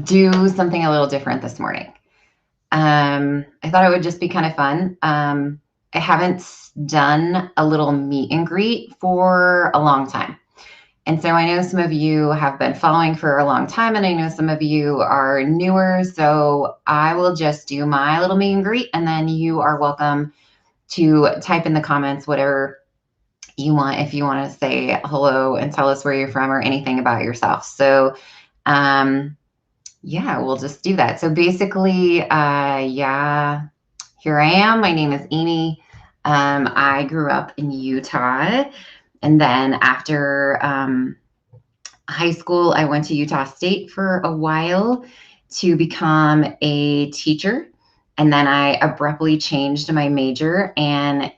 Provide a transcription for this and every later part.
do something a little different this morning. I thought it would just be kind of fun. I haven't done a little meet and greet for a long time. And so I know some of you have been following for a long time, and I know some of you are newer. So I will just do my little meet and greet, and then you are welcome to type in the comments whatever you want, if you want to say hello and tell us where you're from or anything about yourself. So yeah, we'll just do that. So basically, yeah, here I am. My name is Amy. I grew up in Utah. And then after high school, I went to Utah State for a while to become a teacher. And then I abruptly changed my major and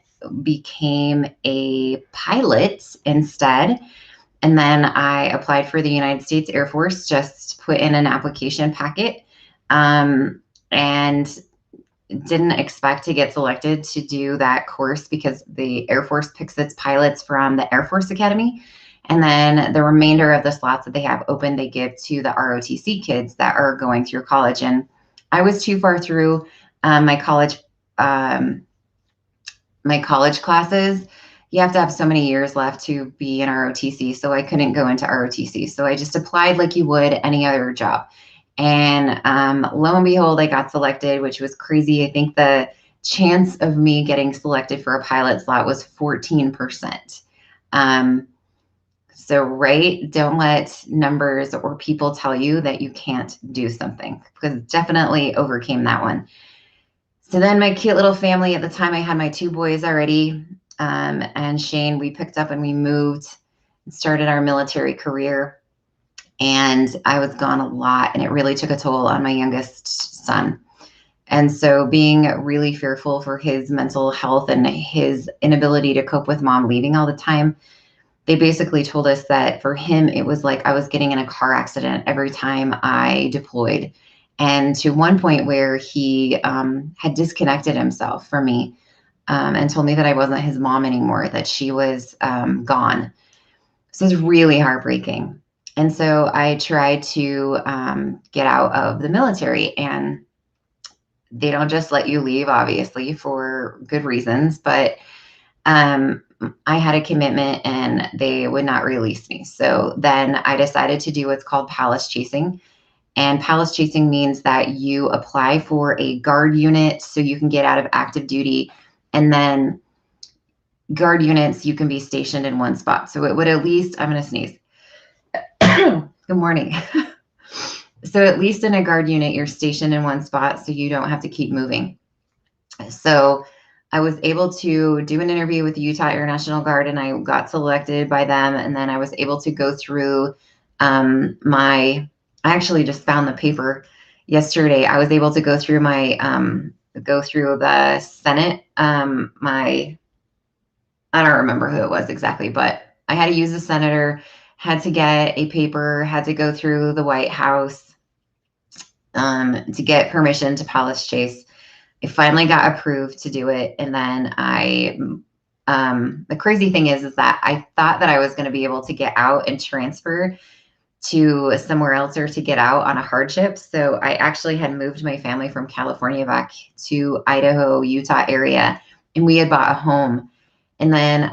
became a pilot instead. And then I applied for the United States Air Force, just put in an application packet, and didn't expect to get selected to do that course because the Air Force picks its pilots from the Air Force Academy. And then the remainder of the slots that they have open, they give to the ROTC kids that are going through college. And I was too far through my college classes. You have to have so many years left to be in ROTC, so I couldn't go into ROTC. So I just applied like you would any other job. And lo and behold, I got selected, which was crazy. I think the chance of me getting selected for a pilot slot was 14%. So, right, don't let numbers or people tell you that you can't do something, because definitely overcame that one. So then my cute little family, at the time I had my 2 boys already, and Shane, we picked up and we moved and started our military career. And I was gone a lot, and it really took a toll on my youngest son. And so being really fearful for his mental health and his inability to cope with mom leaving all the time, they basically told us that for him, it was like I was getting in a car accident every time I deployed. And to one point where he had disconnected himself from me, and told me that I wasn't his mom anymore, that she was gone. So it's really heartbreaking. And so I tried to get out of the military, and they don't just let you leave, obviously, for good reasons, but I had a commitment and they would not release me. So then I decided to do what's called palace chasing. And palace chasing means that you apply for a guard unit so you can get out of active duty. And then guard units, you can be stationed in one spot. So it would at least, I'm going to sneeze. Good morning. So at least in a guard unit, you're stationed in one spot so you don't have to keep moving. So I was able to do an interview with the Utah Air National Guard, and I got selected by them. And then I was able to go through I actually just found the paper yesterday. I was able to go through go through the Senate. I don't remember who it was exactly, but I had to use a senator, had to get a paper, had to go through the White House to get permission to palace chase. I finally got approved to do it. And then the crazy thing is that I thought that I was going to be able to get out and transfer to somewhere else or to get out on a hardship. So I actually had moved my family from California back to Idaho, Utah area, and we had bought a home. And then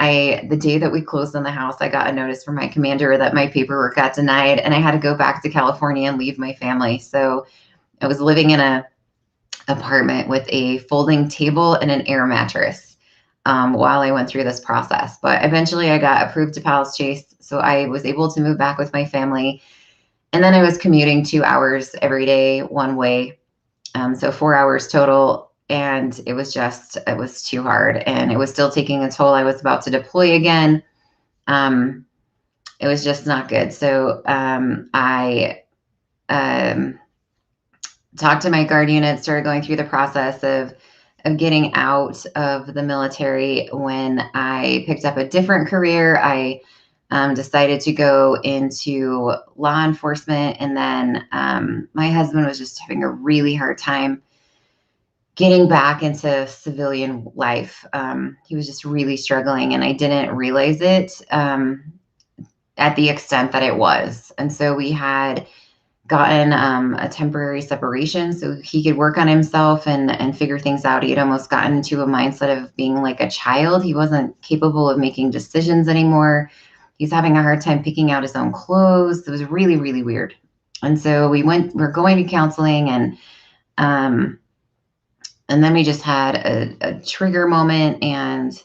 the day that we closed on the house, I got a notice from my commander that my paperwork got denied, and I had to go back to California and leave my family. So I was living in a apartment with a folding table and an air mattress while I went through this process. But eventually I got approved to palace chase. So I was able to move back with my family. And then I was commuting 2 hours every day, one way. So 4 hours total. And it was too hard. And it was still taking a toll. I was about to deploy again. It was just not good. So I talked to my guard unit, started going through the process of getting out of the military. When I picked up a different career, I decided to go into law enforcement. And then my husband was just having a really hard time getting back into civilian life. He was just really struggling, and I didn't realize it at the extent that it was. And so we had gotten a temporary separation so he could work on himself and figure things out. He had almost gotten into a mindset of being like a child. He wasn't capable of making decisions anymore. He's having a hard time picking out his own clothes. It was really, really weird. And so we're going to counseling, um, and then we just had a trigger moment, and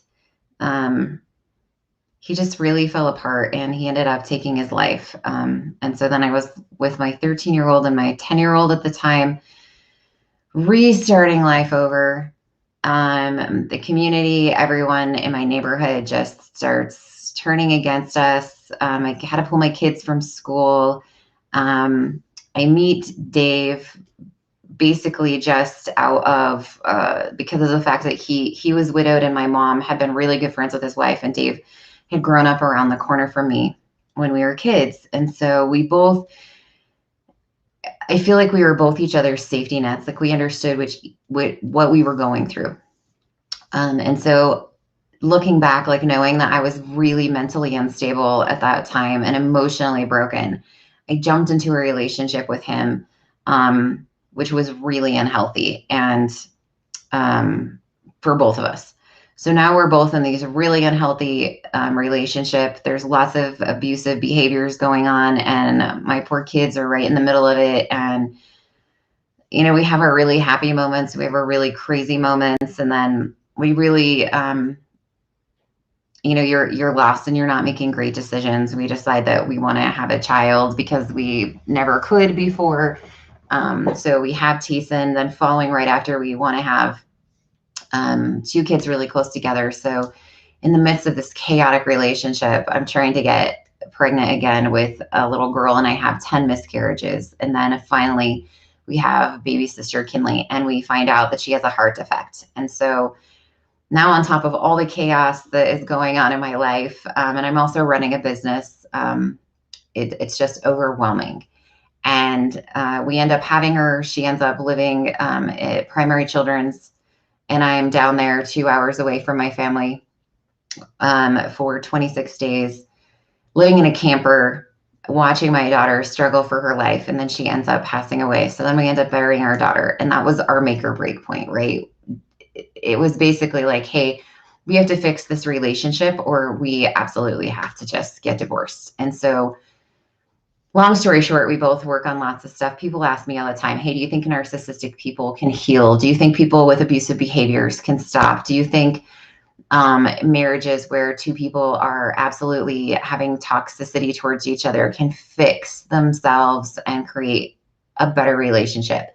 he just really fell apart, and he ended up taking his life. And so then I was with my 13-year-old and my 10-year-old at the time, restarting life over. The community, everyone in my neighborhood just starts turning against us. I had to pull my kids from school. I meet Dave basically just out of because of the fact that he was widowed, and my mom had been really good friends with his wife, and Dave had grown up around the corner from me when we were kids. And so I feel like we were both each other's safety nets. Like we understood what we were going through. And so looking back, like knowing that I was really mentally unstable at that time and emotionally broken, I jumped into a relationship with him, which was really unhealthy, and for both of us. So now we're both in these really unhealthy relationship. There's lots of abusive behaviors going on, and my poor kids are right in the middle of it. And we have our really happy moments, we have our really crazy moments, and then we really you're lost and you're not making great decisions. We decide that we want to have a child because we never could before. So we have Tayson. Then following right after, we want to have 2 kids really close together. So in the midst of this chaotic relationship, I'm trying to get pregnant again with a little girl, and I have 10 miscarriages. And then finally we have baby sister Kinley, and we find out that she has a heart defect. And so now, on top of all the chaos that is going on in my life, and I'm also running a business, it's just overwhelming. And we end up having her. She ends up living at Primary Children's, and I'm down there 2 hours away from my family for 26 days, living in a camper, watching my daughter struggle for her life, and then she ends up passing away. So then we end up burying our daughter, and that was our make or break point, right? It was basically like, hey, we have to fix this relationship, or we absolutely have to just get divorced. And so long story short, we both work on lots of stuff. People ask me all the time, hey, do you think narcissistic people can heal? Do you think people with abusive behaviors can stop? Do you think marriages where 2 people are absolutely having toxicity towards each other can fix themselves and create a better relationship?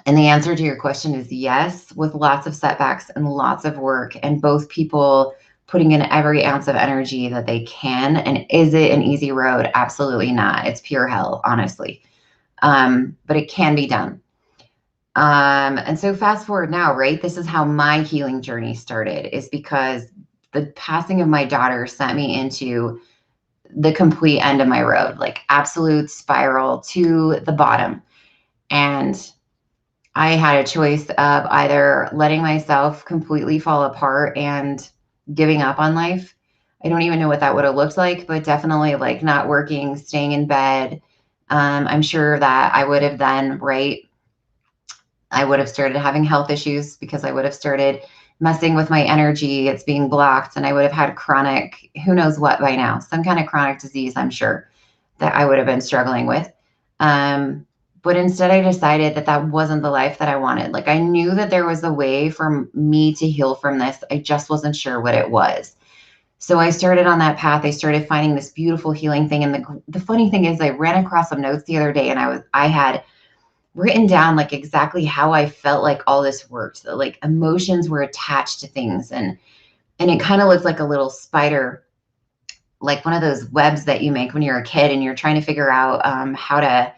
And the answer to your question is yes, with lots of setbacks and lots of work, and both people putting in every ounce of energy that they can. And is it an easy road? Absolutely not. It's pure hell, honestly. But it can be done. And so fast forward now, right? This is how my healing journey started, is because the passing of my daughter sent me into the complete end of my road, like absolute spiral to the bottom. And I had a choice of either letting myself completely fall apart and giving up on life. I don't even know what that would have looked like, but definitely like not working, staying in bed. I'm sure that I would have then, right? I would have started having health issues because I would have started messing with my energy. It's being blocked, and I would have had chronic, who knows what by now, some kind of chronic disease, I'm sure, that I would have been struggling with. But instead, I decided that that wasn't the life that I wanted. Like, I knew that there was a way for me to heal from this. I just wasn't sure what it was. So I started on that path. I started finding this beautiful healing thing. And the funny thing is, I ran across some notes the other day, and I had written down like exactly how I felt like all this worked. So, like, emotions were attached to things, and it kind of looked like a little spider, like one of those webs that you make when you're a kid and you're trying to figure out how to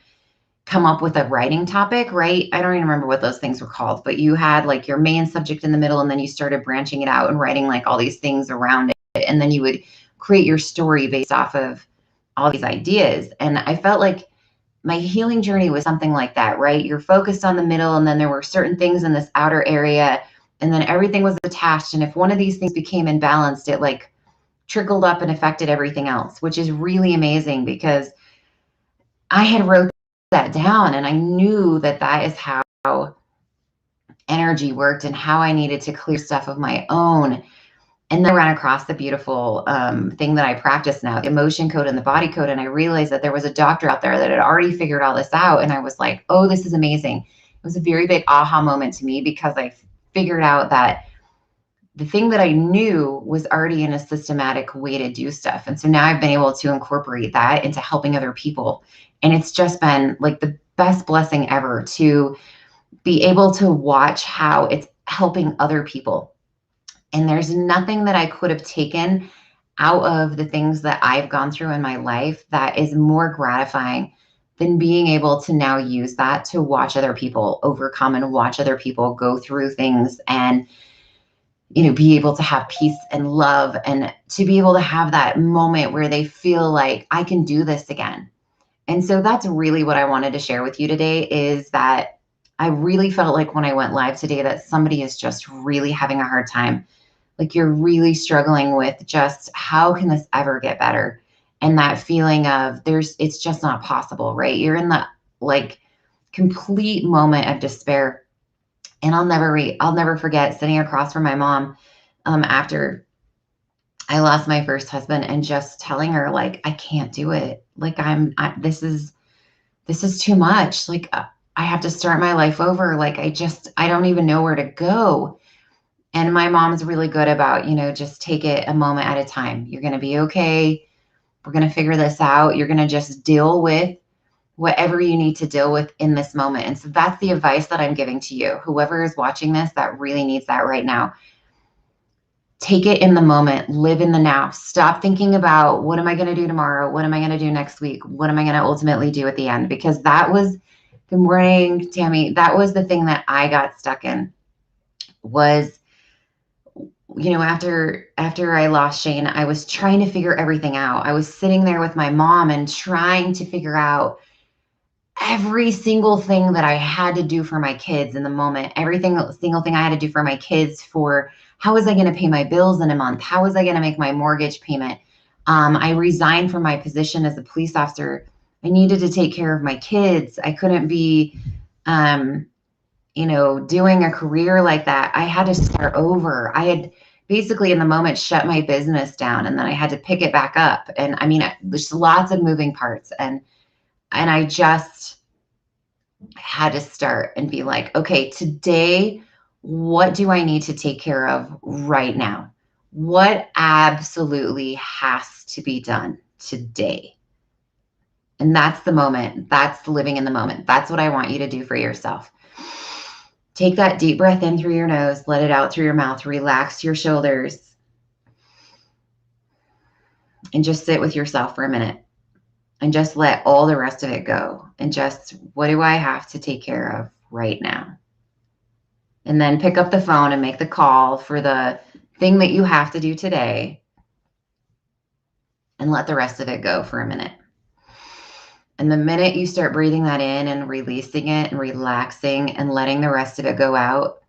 come up with a writing topic, right? I don't even remember what those things were called, but you had like your main subject in the middle, and then you started branching it out and writing like all these things around it. And then you would create your story based off of all these ideas. And I felt like my healing journey was something like that, right? You're focused on the middle, and then there were certain things in this outer area, and then everything was attached. And if one of these things became imbalanced, it like trickled up and affected everything else, which is really amazing because I had wrote that down, and I knew that that is how energy worked and how I needed to clear stuff of my own. And then I ran across the beautiful thing that I practice now, the emotion code and the body code. And I realized that there was a doctor out there that had already figured all this out. And I was like, oh, this is amazing. It was a very big aha moment to me, because I figured out that the thing that I knew was already in a systematic way to do stuff. And so now I've been able to incorporate that into helping other people. And it's just been like the best blessing ever to be able to watch how it's helping other people. And there's nothing that I could have taken out of the things that I've gone through in my life that is more gratifying than being able to now use that to watch other people overcome and watch other people go through things, and be able to have peace and love, and to be able to have that moment where they feel like I can do this again. And so that's really what I wanted to share with you today, is that I really felt like when I went live today that somebody is just really having a hard time. Like, you're really struggling with just, how can this ever get better? And that feeling of it's just not possible, right? You're in the like complete moment of despair. And I'll never forget sitting across from my mom after I lost my first husband, and just telling her, like, I can't do it. Like, this is too much. Like, I have to start my life over. Like, I don't even know where to go. And my mom's really good about, just take it a moment at a time. You're going to be okay. We're going to figure this out. You're going to just deal with whatever you need to deal with in this moment. And so that's the advice that I'm giving to you. Whoever is watching this that really needs that right now, take it in the moment, live in the now. Stop thinking about, what am I going to do tomorrow? What am I going to do next week? What am I going to ultimately do at the end? Because that was, good morning, Tammy. That was the thing that I got stuck in, was, after I lost Shane, I was trying to figure everything out. I was sitting there with my mom and trying to figure out every single thing that I had to do for my kids in the moment, single thing I had to do for my kids, for how was I going to pay my bills in a month? How was I going to make my mortgage payment? I resigned from my position as a police officer. I needed to take care of my kids. I couldn't be, doing a career like that. I had to start over. I had basically in the moment shut my business down, and then I had to pick it back up. And I mean, there's lots of moving parts, and I just had to start and be like, okay, today, what do I need to take care of right now? What absolutely has to be done today? And that's the moment. That's living in the moment. That's what I want you to do for yourself. Take that deep breath in through your nose, let it out through your mouth, relax your shoulders, and just sit with yourself for a minute, and just let all the rest of it go. And just, what do I have to take care of right now? And then pick up the phone and make the call for the thing that you have to do today, and let the rest of it go for a minute. And the minute you start breathing that in and releasing it and relaxing and letting the rest of it go out,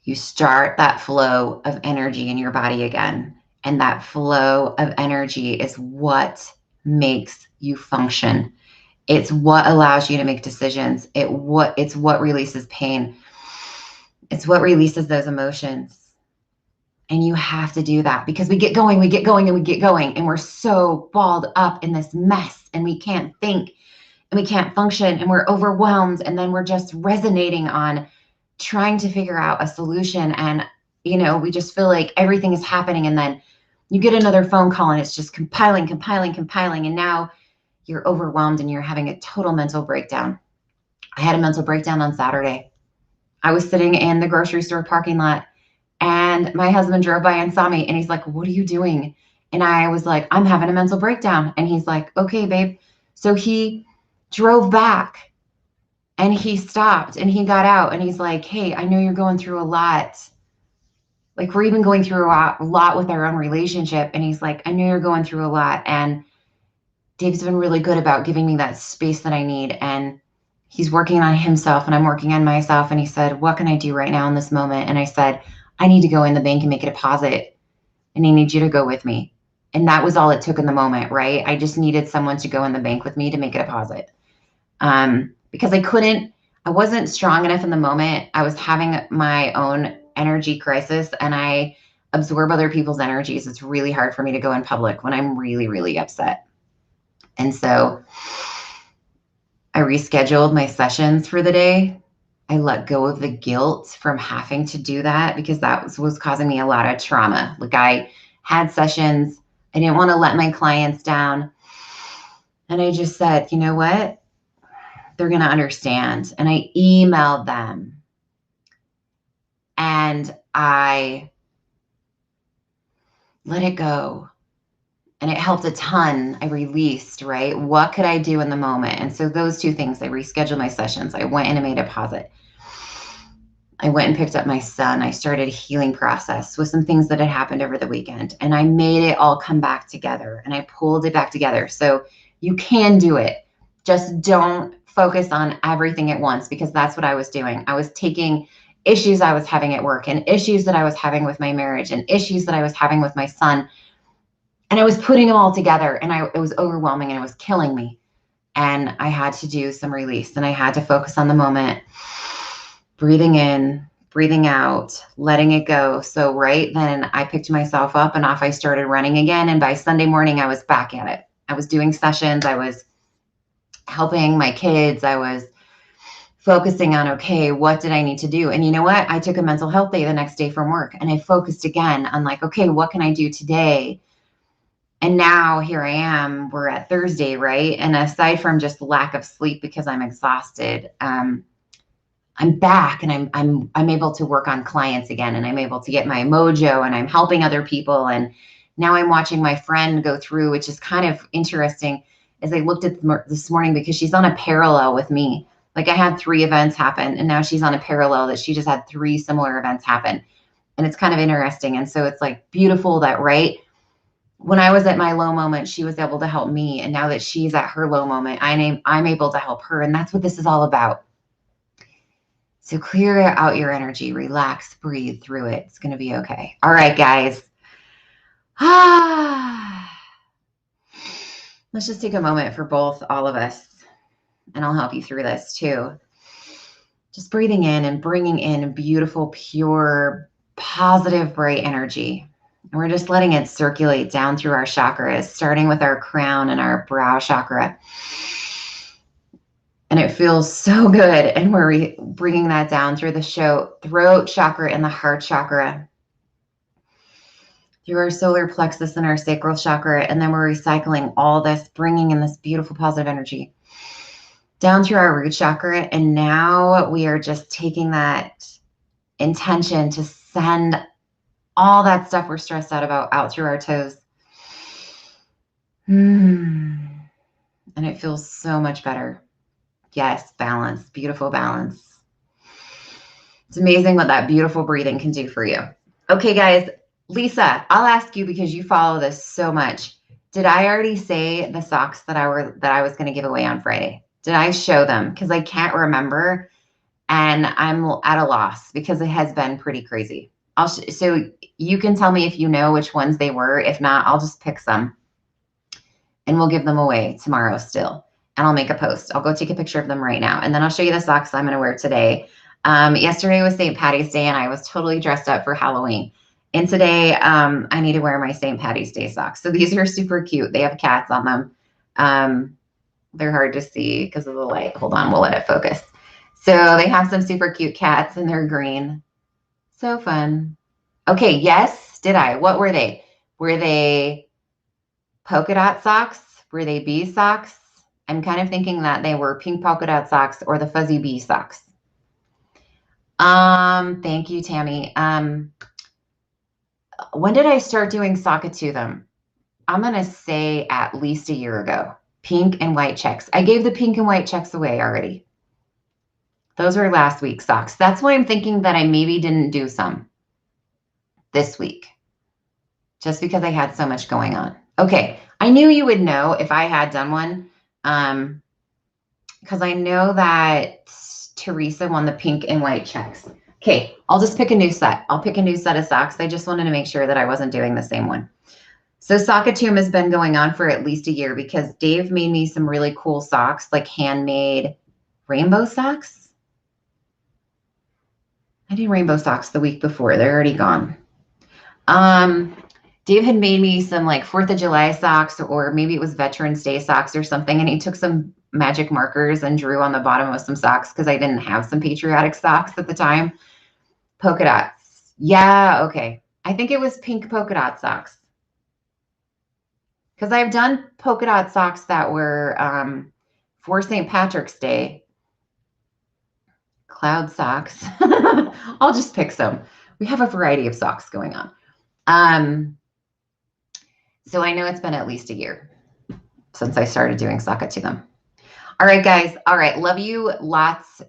you start that flow of energy in your body again. And that flow of energy is what makes you function. It's what allows you to make decisions. It's what releases pain. It's what releases those emotions. And you have to do that, because we get going, and we're so balled up in this mess, and we can't think, and we can't function, and we're overwhelmed. And then we're just resonating on trying to figure out a solution. And, we just feel like everything is happening. And then you get another phone call, and it's just compiling. And now you're overwhelmed, and you're having a total mental breakdown. I had a mental breakdown on Saturday. I was sitting in the grocery store parking lot, and my husband drove by and saw me, and he's like, what are you doing? And I was like, I'm having a mental breakdown. And he's like, okay, babe. So he drove back, and he stopped, and he got out, and he's like, hey, I know you're going through a lot. Like, we're even going through a lot with our own relationship. And he's like, I know you're going through a lot. And Dave's been really good about giving me that space that I need. And he's working on himself, and I'm working on myself. And he said, what can I do right now in this moment? And I said, I need to go in the bank and make a deposit, and I need you to go with me. And that was all it took in the moment, right? I just needed someone to go in the bank with me to make a deposit. Because I wasn't strong enough in the moment. I was having my own energy crisis, and I absorb other people's energies. It's really hard for me to go in public when I'm really, really upset. And so I rescheduled my sessions for the day. I let go of the guilt from having to do that because that was causing me a lot of trauma. Like, I had sessions, I didn't want to let my clients down. And I just said, you know what? They're going to understand. And I emailed them and I let it go. And it helped a ton. I released, right? What could I do in the moment? And so those two things, I rescheduled my sessions. I went in and made a deposit. I went and picked up my son. I started a healing process with some things that had happened over the weekend. And I made it all come back together. And I pulled it back together. So you can do it. Just don't focus on everything at once, because that's what I was doing. I was taking issues I was having at work and issues that I was having with my marriage and issues that I was having with my son, and I was putting them all together, and it was overwhelming and it was killing me. And I had to do some release, and I had to focus on the moment, breathing in, breathing out, letting it go. So right then I picked myself up and off I started running again. And by Sunday morning, I was back at it. I was doing sessions. I was helping my kids. I was focusing on, okay, what did I need to do? And you know what? I took a mental health day the next day from work, and I focused again on, like, okay, what can I do today? And now here I am, we're at Thursday, right? And aside from just lack of sleep because I'm exhausted, I'm back, and I'm able to work on clients again, and I'm able to get my mojo, and I'm helping other people. And now I'm watching my friend go through, which is kind of interesting as I looked at this morning, because she's on a parallel with me. Like, I had 3 events happen, and now she's on a parallel that she just had 3 similar events happen. And it's kind of interesting. And so it's like beautiful that, right, when I was at my low moment, she was able to help me. And now that she's at her low moment, I'm able to help her. And that's what this is all about. So clear out your energy, relax, breathe through it. It's going to be okay. All right, guys. Let's just take a moment for all of us, and I'll help you through this too. Just breathing in and bringing in beautiful, pure, positive, bright energy. And we're just letting it circulate down through our chakras, starting with our crown and our brow chakra. And it feels so good. And we're bringing that down through the throat chakra and the heart chakra, through our solar plexus and our sacral chakra. And then we're recycling all this, bringing in this beautiful positive energy down through our root chakra. And now we are just taking that intention to send all that stuff we're stressed out about out through our toes. And it feels so much better. Yes, balance, beautiful balance. It's amazing what that beautiful breathing can do for you. Okay, guys, Lisa, I'll ask you, because you follow this so much. Did I already say the socks that I was going to give away on Friday? Did I show them? Because I can't remember, and I'm at a loss because it has been pretty crazy. So you can tell me if you know which ones they were. If not, I'll just pick some, and we'll give them away tomorrow still. And I'll make a post. I'll go take a picture of them right now, and then I'll show you the socks I'm going to wear today. Yesterday was St. Patty's Day, and I was totally dressed up for Halloween. And today, I need to wear my St. Patty's Day socks. So these are super cute. They have cats on them. They're hard to see because of the light. Hold on, we'll let it focus. So they have some super cute cats, and they're green. So fun. Okay, yes, did I? What were they? Were they polka dot socks? Were they bee socks? I'm kind of thinking that they were pink polka dot socks or the fuzzy bee socks. Thank you, Tammy. When did I start doing sock to them? I'm going to say at least a year ago. Pink and white checks. I gave the pink and white checks away already. Those were last week's socks. That's why I'm thinking that I maybe didn't do some this week, just because I had so much going on. Okay, I knew you would know if I had done one, because I know that Teresa won the pink and white checks. Okay, I'll just pick a new set. I'll pick a new set of socks. I just wanted to make sure that I wasn't doing the same one. So Sockatoom has been going on for at least a year because Dave made me some really cool socks, like handmade rainbow socks. I did rainbow socks the week before. They're already gone. Dave had made me some like 4th of July socks, or maybe it was Veterans Day socks or something. And he took some magic markers and drew on the bottom of some socks because I didn't have some patriotic socks at the time. Polka dots. Yeah, okay. I think it was pink polka dot socks. Because I've done polka dot socks that were for St. Patrick's Day. Cloud socks. I'll just pick some. We have a variety of socks going on. So I know it's been at least a year since I started doing Sockatoom. All right, guys. All right. Love you lots.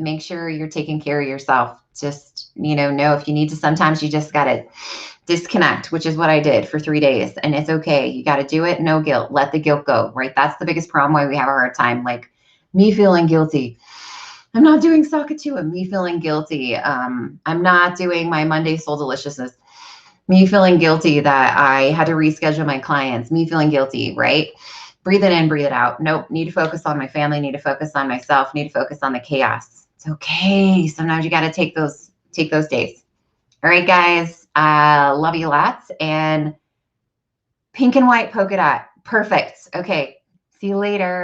Make sure you're taking care of yourself. Just, know if you need to, sometimes you just got to disconnect, which is what I did for 3 days. And it's okay. You got to do it. No guilt. Let the guilt go, right? That's the biggest problem why we have a hard time. Like me feeling guilty. I'm not doing Sockatoom. Me feeling guilty. I'm not doing my Monday Soul Deliciousness. Me feeling guilty that I had to reschedule my clients. Me feeling guilty, right? Breathe it in, breathe it out. Nope. Need to focus on my family. Need to focus on myself. Need to focus on the chaos. It's okay. Sometimes you got to take those days. All right, guys. Love you lots. And pink and white polka dot. Perfect. Okay. See you later.